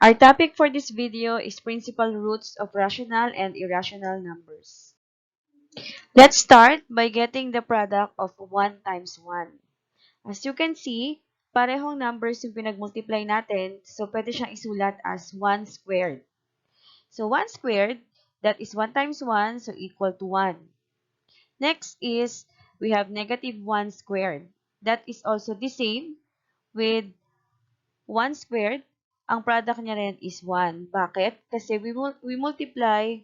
Our topic for this video is principal roots of rational and irrational numbers. Let's start by getting the product of 1 times 1. As you can see, parehong numbers yung pinagmultiply natin, so pwede siyang isulat as 1 squared. So 1 squared, that is 1 times 1, so equal to 1. Next is, we have negative 1 squared. That is also the same with 1 squared. Ang product niya rin is 1. Bakit? Kasi we multiply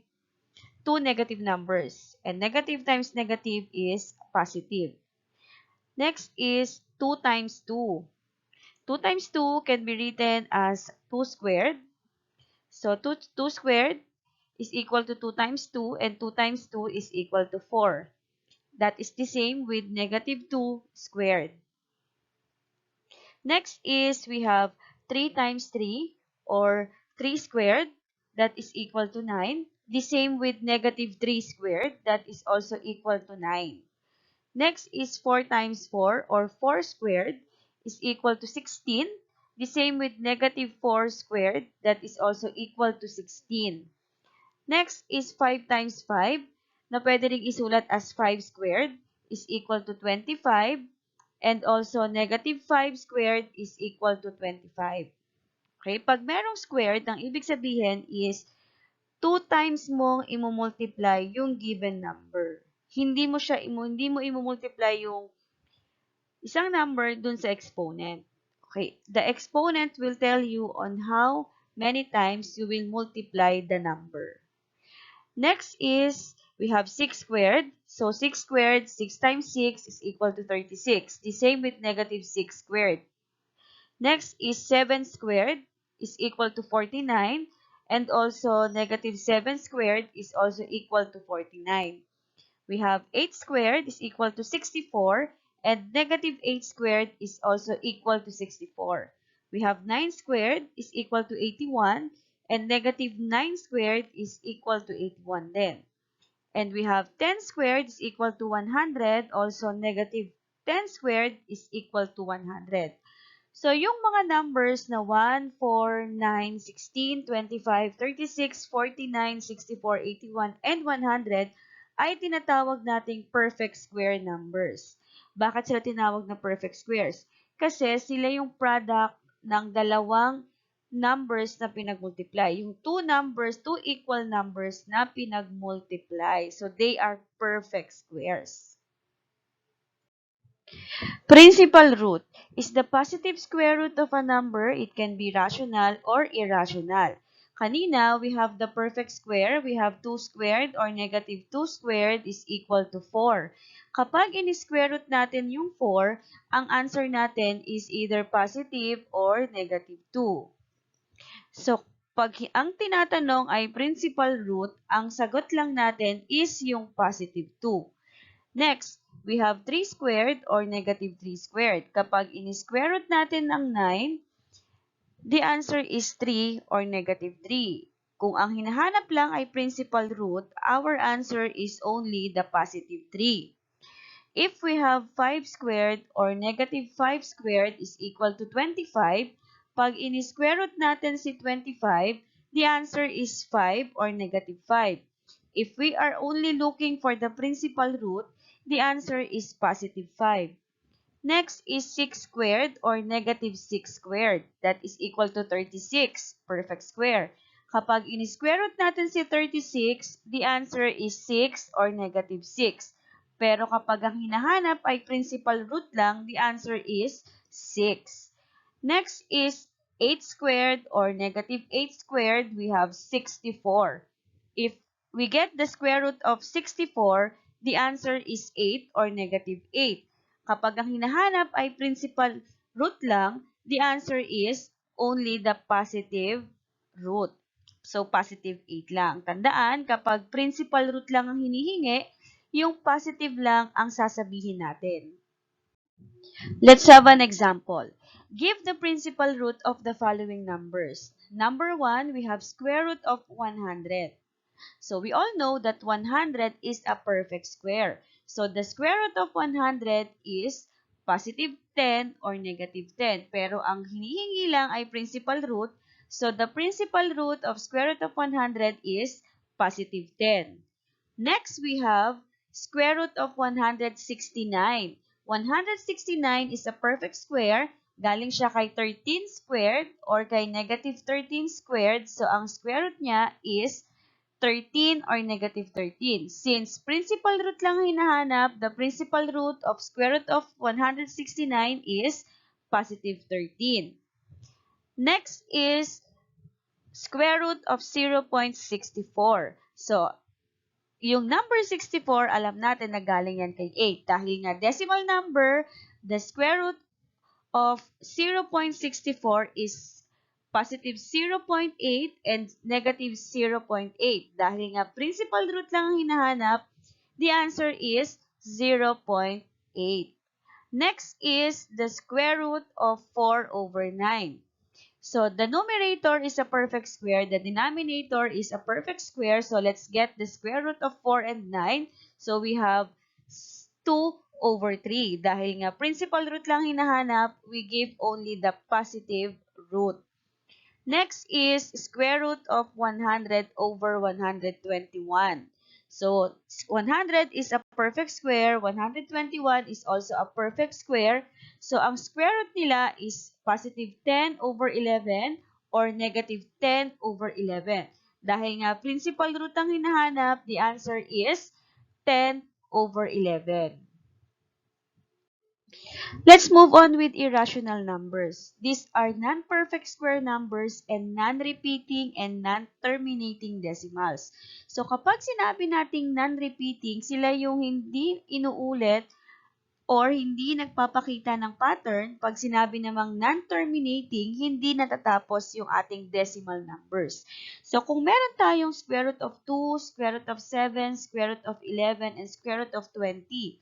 two negative numbers. And negative times negative is positive. Next is 2 times 2. 2 times 2 can be written as 2 squared. So 2 squared is equal to 2 times 2 and 2 times 2 is equal to 4. That is the same with negative 2 squared. Next is we have 3 times 3 or 3 squared, that is equal to 9. The same with negative 3 squared, that is also equal to 9. Next is 4 times 4 or 4 squared is equal to 16. The same with negative 4 squared, that is also equal to 16. Next is 5 times 5 na pwede ring isulat as 5 squared is equal to 25. And also, negative 5 squared is equal to 25. Okay? Pag merong squared, ang ibig sabihin is 2 times mong imumultiply yung given number. Hindi mo imumultiply yung isang number dun sa exponent. Okay? The exponent will tell you on how many times you will multiply the number. Next is, we have 6 squared. So, 6 squared, 6 times 6 is equal to 36. The same with negative 6 squared. Next is 7 squared is equal to 49. And also, negative 7 squared is also equal to 49. We have 8 squared is equal to 64. And negative 8 squared is also equal to 64. We have 9 squared is equal to 81. And negative 9 squared is equal to 81 then. And we have 10 squared is equal to 100. Also, negative 10 squared is equal to 100. So, yung mga numbers na 1, 4, 9, 16, 25, 36, 49, 64, 81, and 100 ay tinatawag nating perfect square numbers. Bakit sila tinawag na perfect squares? Kasi sila yung product ng dalawang numbers na pinagmultiply. Yung two equal numbers na pinagmultiply. So, they are perfect squares. Principal root is the positive square root of a number. It can be rational or irrational. Kanina, we have the perfect square. We have 2 squared or negative 2 squared is equal to 4. Kapag in-square root natin yung 4, ang answer natin is either positive or negative 2. So, pag ang tinatanong ay principal root, ang sagot lang natin is yung positive 2. Next, we have 3 squared or negative 3 squared. Kapag in-square root natin ang 9, the answer is 3 or negative 3. Kung ang hinahanap lang ay principal root, our answer is only the positive 3. If we have 5 squared or negative 5 squared is equal to 25, pag in-square root natin si 25, the answer is 5 or negative 5. If we are only looking for the principal root, the answer is positive 5. Next is 6 squared or negative 6 squared. That is equal to 36. Perfect square. Kapag in-square root natin si 36, the answer is 6 or negative 6. Pero kapag ang hinahanap ay principal root lang, the answer is 6. Next is 8 squared or negative 8 squared, we have 64. If we get the square root of 64, the answer is 8 or negative 8. Kapag ang hinahanap ay principal root lang, the answer is only the positive root. So, positive 8 lang. Tandaan, kapag principal root lang ang hinihingi, yung positive lang ang sasabihin natin. Let's have an example. Give the principal root of the following numbers. Number 1, we have square root of 100. So, we all know that 100 is a perfect square. So, the square root of 100 is positive 10 or negative 10. Pero ang hinihingi lang ay principal root. So the principal root of square root of 100 is positive 10. Next, we have square root of 169. 169 is a perfect square. Galing siya kay 13 squared or kay negative 13 squared. So, ang square root niya is 13 or negative 13. Since principal root lang hinahanap, the principal root of square root of 169 is positive 13. Next is square root of 0.64. So, yung number 64, alam natin na galing yan kay 8. Dahil nga decimal number, the square root of 0.64 is positive 0.8 and negative 0.8. Dahil nga principal root lang ang hinahanap, the answer is 0.8. Next is the square root of 4 over 9. So, the numerator is a perfect square. The denominator is a perfect square. So, let's get the square root of 4 and 9. So, we have 2 over 3. Dahil nga principal root lang hinahanap, we give only the positive root. Next is square root of 100 over 121. So, 100 is a perfect square. 121 is also a perfect square. So, ang square root nila is positive 10 over 11 or negative 10 over 11. Dahil nga principal root ang hinahanap, the answer is 10 over 11. Let's move on with irrational numbers. These are non-perfect square numbers and non-repeating and non-terminating decimals. So kapag sinabi nating non-repeating, sila yung hindi inuulit or hindi nagpapakita ng pattern. Pag sinabi namang non-terminating, hindi natatapos yung ating decimal numbers. So kung meron tayong square root of 2, square root of 7, square root of 11, and square root of 20,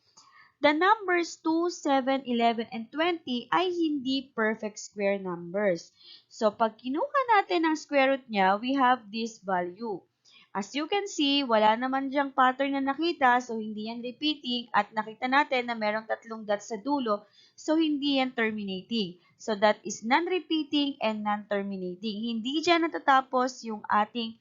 the numbers 2, 7, 11, and 20 ay hindi perfect square numbers. So, pag kinuha natin ang square root niya, we have this value. As you can see, wala naman diyang pattern na nakita, so hindi yan repeating, at nakita natin na merong tatlong dots sa dulo, so hindi yan terminating. So, that is non-repeating and non-terminating. Hindi dyan natatapos yung ating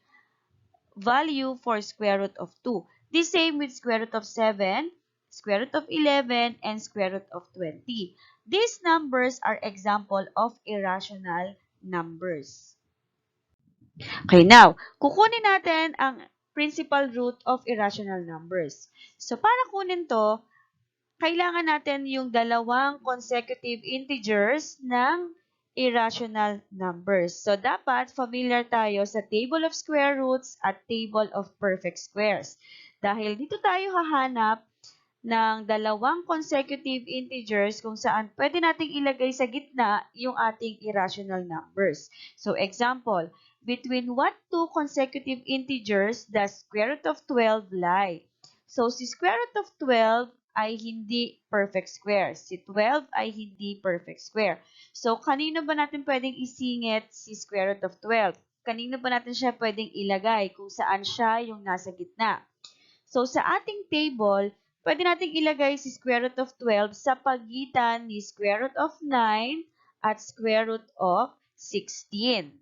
value for square root of 2. The same with square root of 7, square root of 11, and square root of 20. These numbers are example of irrational numbers. Okay, now, kukunin natin ang principal root of irrational numbers. So, para kunin to, kailangan natin yung dalawang consecutive integers ng irrational numbers. So, dapat familiar tayo sa table of square roots at table of perfect squares. Dahil dito tayo hahanap ng dalawang consecutive integers kung saan pwede nating ilagay sa gitna yung ating irrational numbers. So, example, between what two consecutive integers does square root of 12 lie? So, si square root of 12 ay hindi perfect square. Si 12 ay hindi perfect square. So, kanino ba natin pwedeng isingit si square root of 12? Kanino ba natin siya pwedeng ilagay kung saan siya yung nasa gitna? So, sa ating table, pwede nating ilagay si square root of 12 sa pagitan ni square root of 9 at square root of 16.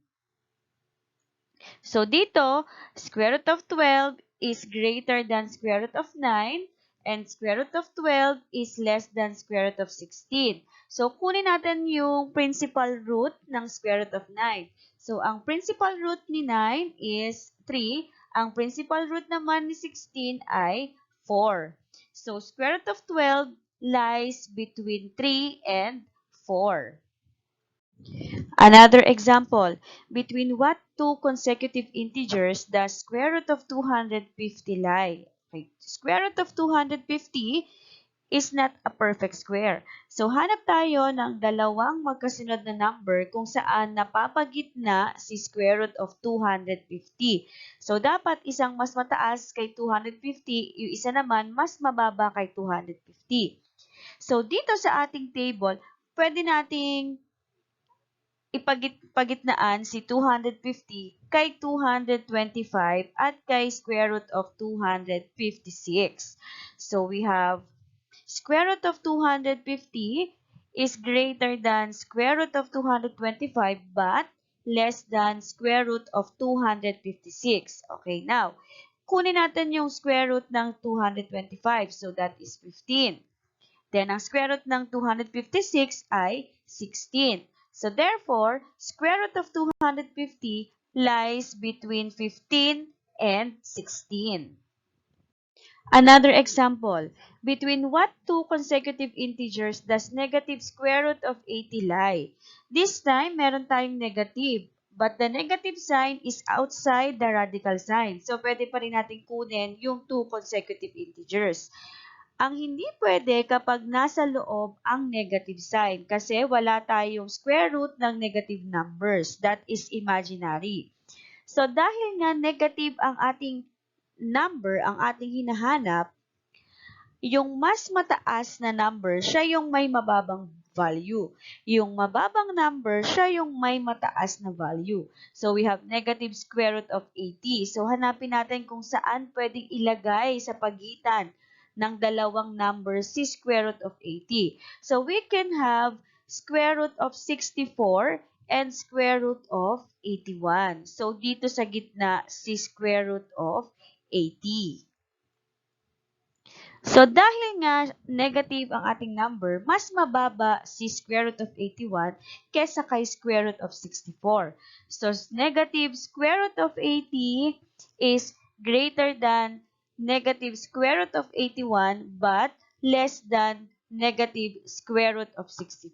So, dito, square root of 12 is greater than square root of 9 and square root of 12 is less than square root of 16. So, kunin natin yung principal root ng square root of 9. So, ang principal root ni 9 is 3. Ang principal root naman ni 16 ay 4. So, square root of 12 lies between 3 and 4. Another example, between what two consecutive integers does square root of 250 lie? Okay. Square root of 250 is not a perfect square. So, hanap tayo ng dalawang magkasunod na number kung saan napapagitna si square root of 250. So, dapat isang mas mataas kay 250, yung isa naman mas mababa kay 250. So, dito sa ating table, pwede nating ipagitnaan si 250 kay 225 at kay square root of 256. So, we have square root of 250 is greater than square root of 225 but less than square root of 256. Okay, now, kunin natin yung square root ng 225. So, that is 15. Then, ang square root ng 256 ay 16. So, therefore, square root of 250 lies between 15 and 16. Another example, between what two consecutive integers does negative square root of 80 lie? This time, meron tayong negative, but the negative sign is outside the radical sign. So, pwede pa rin natin kunin yung two consecutive integers. Ang hindi pwede kapag nasa loob ang negative sign kasi wala tayong square root ng negative numbers. That is imaginary. So, dahil nga negative ang ating number, ang ating hinahanap, yung mas mataas na number, siya yung may mababang value. Yung mababang number, siya yung may mataas na value. So, we have negative square root of 80. So, hanapin natin kung saan pwedeng ilagay sa pagitan ng dalawang numbers si square root of 80. So, we can have square root of 64 and square root of 81. So, dito sa gitna, si square root of 80. So, dahil nga negative ang ating number, mas mababa si square root of 81 kesa kay square root of 64. So, negative square root of 80 is greater than negative square root of 81 but less than negative square root of 64.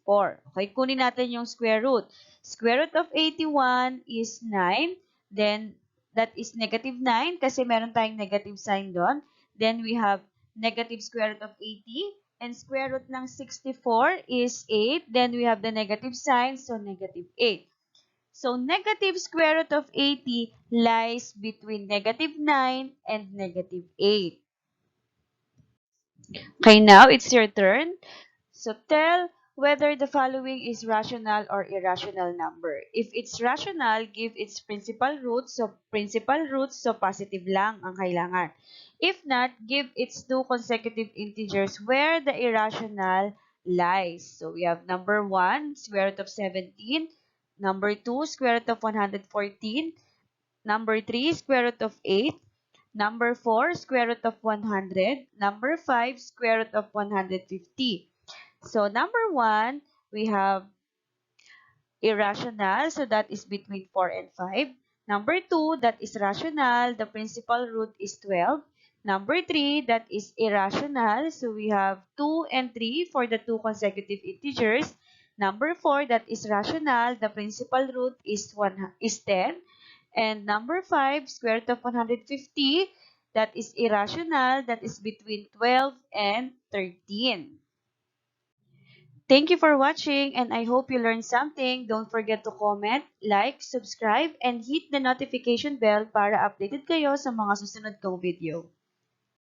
Okay, kunin natin yung square root. Square root of 81 is 9. Then, that is negative 9 kasi meron tayong negative sign doon. Then, we have negative square root of 80, and square root ng 64 is 8. Then we have the negative sign, so negative 8. So negative square root of 80 lies between negative 9 and negative 8. Okay, now it's your turn. So tell whether the following is rational or irrational number. If it's rational, give its principal roots. So principal roots, so positive lang ang kailangan. If not, give its two consecutive integers where the irrational lies. So we have number 1, square root of 17. Number 2, square root of 114. Number 3, square root of 8. Number 4, square root of 100. Number 5, square root of 150. So, number 1, we have irrational. So, that is between 4 and 5. Number 2, that is rational. The principal root is 12. Number 3, that is irrational. So, we have 2 and 3 for the two consecutive integers. Number 4, that is rational. The principal root is 10. And number 5, square root of 150, that is irrational. That is between 12 and 13. Thank you for watching and I hope you learned something. Don't forget to comment, like, subscribe, and hit the notification bell para updated kayo sa mga susunod kong video.